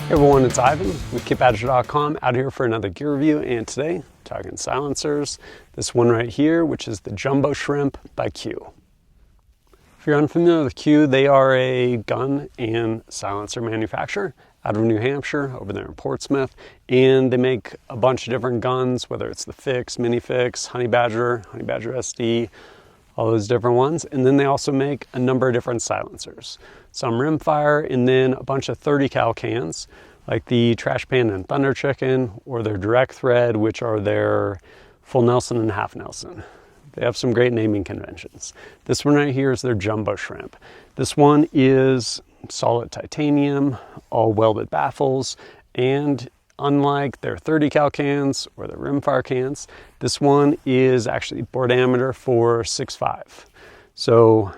Hey everyone, it's Ivan with KitBadger.com out here for another gear review, and today talking silencers. This one right here, which is the Jumbo Shrimp by Q. If you're unfamiliar with Q, they are a gun and silencer manufacturer out of New Hampshire over there in Portsmouth, and they make a bunch of different guns, whether it's the Fix, Mini Fix, Honey Badger SD, all those different ones. And then they also make a number of different silencers. Some rimfire, and then a bunch of 30 cal cans, like the Trash Pan and Thunder Chicken, or their Direct Thread, which are their Full Nelson and Half Nelson. They have some great naming conventions. This one right here is their Jumbo Shrimp. This one is solid titanium, all welded baffles, and unlike their 30 cal cans or their rimfire cans, this one is actually bore diameter for 6.5. So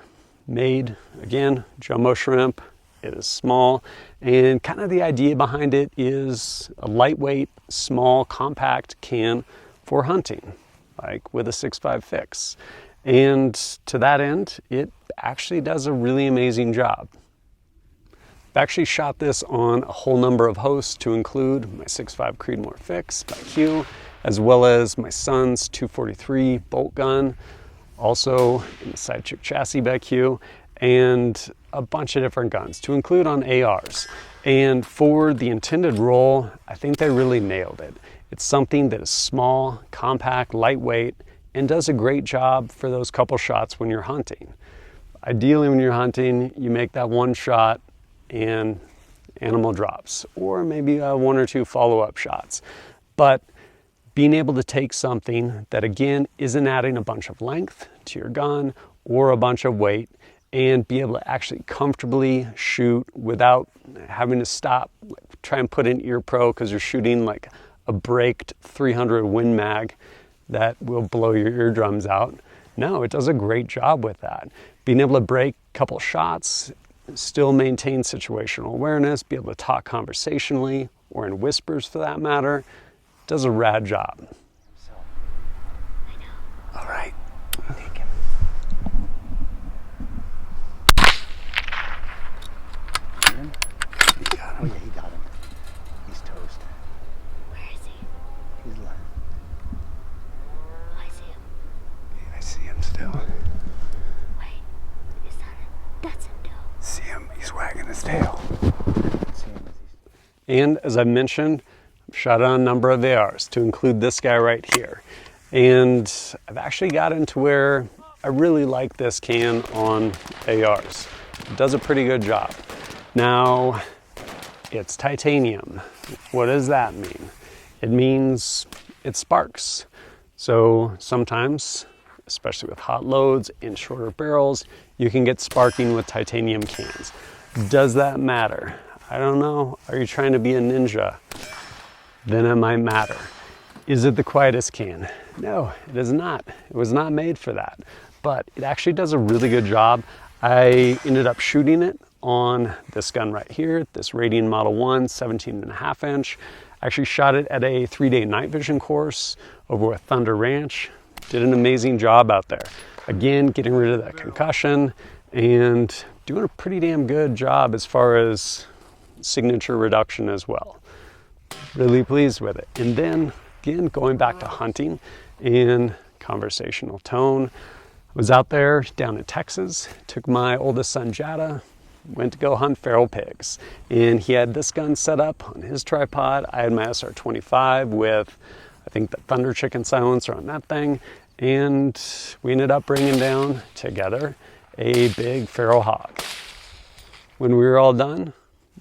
made, again, Jumbo Shrimp. It is small, and kind of the idea behind it is a lightweight, small, compact can for hunting, like with a 6.5 fix. And to that end, it actually does a really amazing job. I've actually shot this on a whole number of hosts, to include my 6.5 Creedmoor Fix by Q, as well as my son's 243 bolt gun, also in the Side Chick Chassis by Q, and a bunch of different guns, to include on ARs. And for the intended role, I think they really nailed it. It's something that is small, compact, lightweight, and does a great job for those couple shots when you're hunting. Ideally, when you're hunting, you make that one shot and animal drops, or maybe one or two follow-up shots. But being able to take something that, again, isn't adding a bunch of length to your gun or a bunch of weight, and be able to actually comfortably shoot without having to stop, try and put in ear pro because you're shooting like a braked 300 Win Mag that will blow your eardrums out. No, it does a great job with that. Being able to break a couple shots, still maintain situational awareness, be able to talk conversationally or in whispers for that matter, does a rad job. So, I know. All right. Take him. He got him. Oh yeah, he got him. He's toast. Where is he? He's lying. Oh, I see him. Yeah, I see him still. Wait, is that him? That's him too. See him? He's wagging his tail. And as I mentioned, I've shot on a number of ARs, to include this guy right here. And I've actually gotten to where I really like this can on ARs. It does a pretty good job. Now, it's titanium. What does that mean? It means it sparks. So sometimes, especially with hot loads and shorter barrels, you can get sparking with titanium cans. Does that matter? I don't know. Are you trying to be a ninja? Then it might matter. Is it the quietest can? No, it is not. It was not made for that, but it actually does a really good job. I ended up shooting it on this gun right here, this Radian Model 1 17.5 inch. I actually shot it at a 3-day night vision course over with Thunder Ranch. Did an amazing job out there. Again, getting rid of that concussion and doing a pretty damn good job as far as signature reduction as well. Really pleased with it. And then again, going back to hunting and conversational tone, I was out there down in Texas, took my oldest son Jada, went to go hunt feral pigs, and he had this gun set up on his tripod. I had my SR25 with, I think, the Thunder Chicken silencer on that thing, and we ended up bringing down together a big feral hog. When we were all done,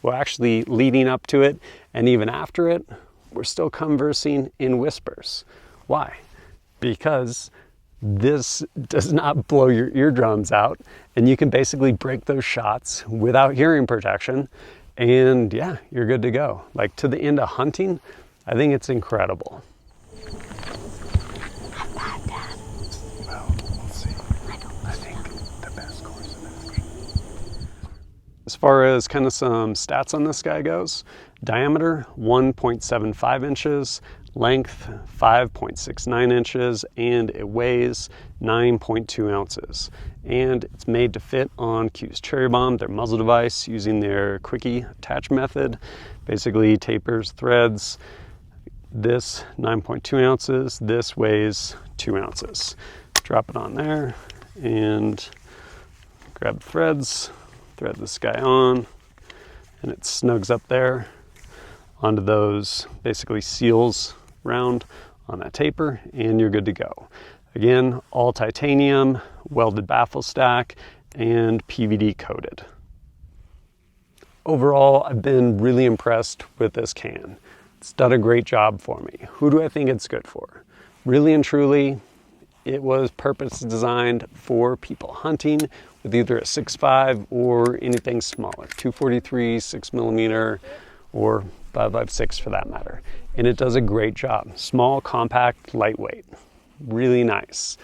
well, actually leading up to it and even after it, we're still conversing in whispers. Why? Because this does not blow your eardrums out, and you can basically break those shots without hearing protection, and yeah, you're good to go. Like, to the end of hunting, I think it's incredible. Not bad, Dad. Well, we'll see. I think the best course of action. As far as kind of some stats on this guy goes, diameter 1.75 inches, length 5.69 inches, and it weighs 9.2 ounces. and it's made to fit on Q's cherry bomb, their muzzle device, using their quickie attach method. Basically tapers threads. This 9.2 ounces, this weighs 2 ounces. Drop it on there and grab the threads, thread this guy on, and it snugs up there onto those basically seals round on that taper, and you're good to go. Again, all titanium, welded baffle stack, and PVD coated. Overall, I've been really impressed with this can. It's done a great job for me. Who do I think it's good for? Really and truly, it was purpose designed for people hunting with either a 6.5 or anything smaller, 243, 6mm, or 5.56 for that matter. And it does a great job. Small, compact, lightweight, really nice.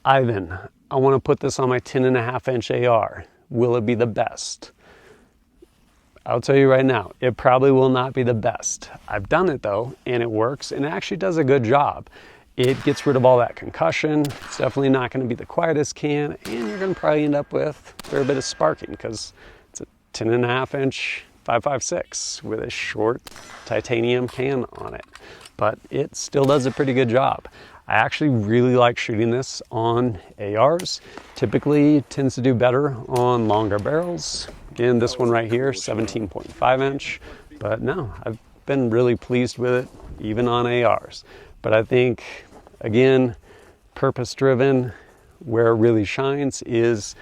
Ivan, I want to put this on my 10.5-inch AR. Will it be the best? I'll tell you right now, it probably will not be the best. I've done it though, and it works, and it actually does a good job. It gets rid of all that concussion. It's definitely not going to be the quietest can, and you're going to probably end up with a fair bit of sparking because it's a 10.5-inch 5.56 with a short titanium can on it. But it still does a pretty good job. I actually really like shooting this on ARs. Typically it tends to do better on longer barrels. Again, this one right here, 17.5-inch. But no, I've been really pleased with it, even on ARs. But I think, again, purpose-driven, where it really shines is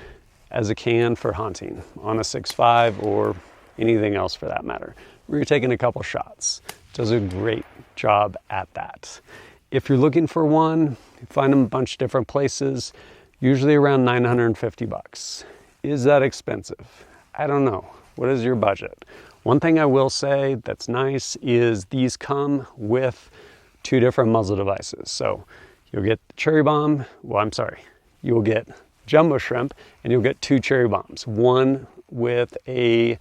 as a can for hunting on a 6.5 or anything else for that matter. We're taking a couple shots. It does a great job at that. If you're looking for one, you find them a bunch of different places, usually around 950 bucks. Is that expensive? I don't know. What is your budget? One thing I will say that's nice is these come with 2 different muzzle devices. So you'll get the cherry bomb, you'll get jumbo shrimp, and you'll get 2 cherry bombs. One with a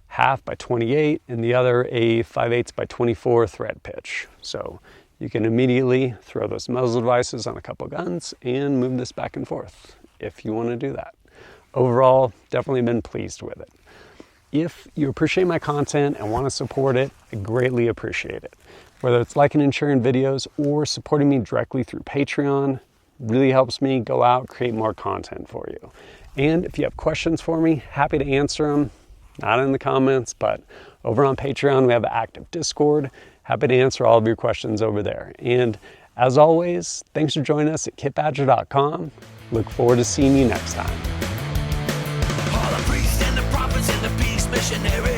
1/2 by 28 and the other a 5/8 by 24 thread pitch. So you can immediately throw those muzzle devices on a couple guns and move this back and forth if you want to do that. Overall, definitely been pleased with it. If you appreciate my content and want to support it, I greatly appreciate it. Whether it's liking and sharing videos or supporting me directly through Patreon, really helps me go out, create more content for you. And if you have questions for me, happy to answer them. Not in the comments, but over on Patreon, we have an active Discord. Happy to answer all of your questions over there. And as always, thanks for joining us at kitbadger.com. Look forward to seeing you next time. All the priests and the prophets and the peace missionaries.